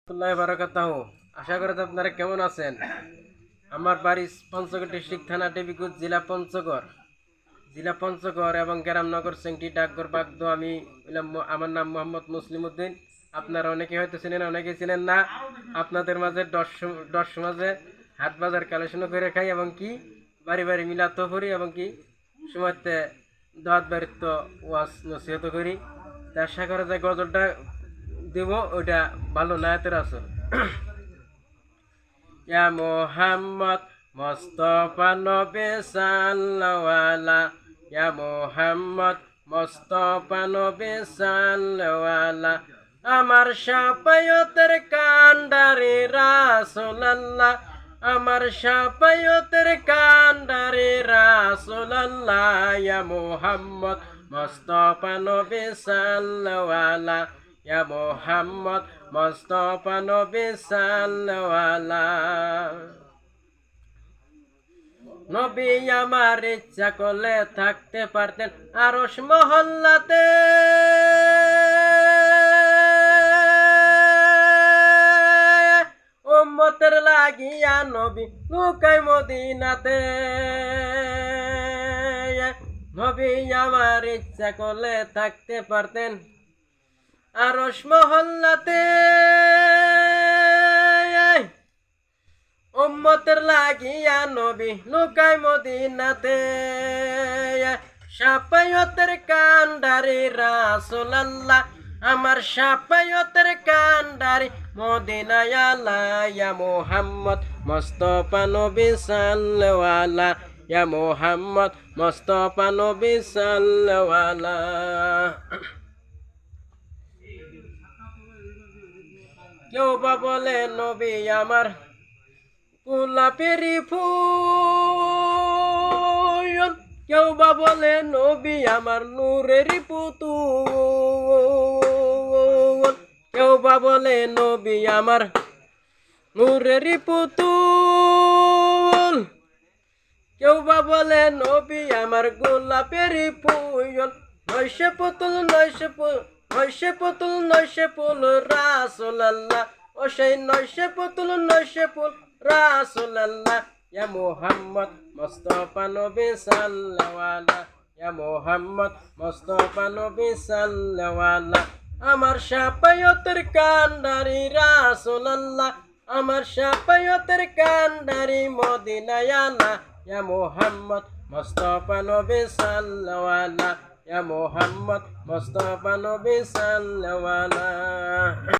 বারাকাতাহু। আশা করি আপনারা কেমন আছেন। আমার বাড়ি পঞ্চগড় ডিস্ট্রিক্ট থানা টেবিকুজ জেলা পঞ্চগড় এবং গ্রামনগর সেংটি ডাকঘর বাগদো। আমার নাম মোহাম্মদ মুসলিম উদ্দিন। আপনারা অনেকে হয়তো চিনেন, অনেকে চিনেন না। আপনাদের মাঝে দশ মাঝে হাট বাজার কালেকশন করে খাই এবং কি বাড়ি বাড়ি মিলাতো করি এবং কি সময়তে দাঁত বাড়িত্ব ওয়াজ নসিহত করি। তা আশা করা যায় গজলটা দেব ওইটা ভালো নায়াতের আছে। ইয়া মোহাম্মদ মুস্তাফা নবী সাল্লাল্লাহু, ইয়া মোহাম্মদ মুস্তাফা নবী সাল্লাল্লাহু, আমার শাফায়াতের কান্ডারি রাসূলুল্লাহ, আমার শাফায়াতের কান্ডারি রাসূলুল্লাহ, ইয়া মোহাম্মদ মুস্তাফা নবী সাল্লাল্লাহু, ইয়া মোহাম্মদ মুস্তাফা নবী সাল্লাল্লাহু। নবী আমার ইচ্ছা করলে থাকতে পারতেন আরশ মহল্লাতে, উম্মতের লাগিয়া নবী লুকাই মদিনাতে। নবী আমার ইচ্ছা করলে থাকতে পারতেন আরশ মহল্লাতে, উম্মতের লাগিয়া নবী লুকাই মদিনাতে। শাফায়াতের কান্ডারি রাসূলুল্লাহ, আমার শাফায়াতের কান্ডারি মদিনায় আলা, ইয়া মুহাম্মদ মুস্তাফা নবী সাল্লাল্লাহু, ইয়া মুহাম্মদ মুস্তাফা নবী সাল্লাল্লাহু। কেউ বা বলে নবী আমার গোলাপেরি ফুল, কেউ বা বলে নবী আমার নূরেরই পুতুল, কেউ বা বলে নবী আমার নূরেরই পুতুল, কেউ বা বলে নবী আমার গোলাপেরি ফুল। নয়শে পুতুল নয়শে পুতুল নয়শে ফুল রাসূলুল্লাহ, ও সেই নয়শে পুতুল রাসূলুল্লাহ, ইয়া মুহাম্মদ মুস্তাফা নবী সাল্লাল্লাহু, ইয়া মুহাম্মদ মুস্তাফা নবী সাল্লাল্লাহু। আমার শাফায়াতের কান্ডারি রাসূলুল্লাহ, আমার শাফায়াতের কান্ডারি মদিনায় আলা, ইয়া মুহাম্মদ মুস্তাফা নবী সাল্লাল্লাহু, ইয়া মুহাম্মদ মুস্তাফা নবী সাল্লাল্লাহু।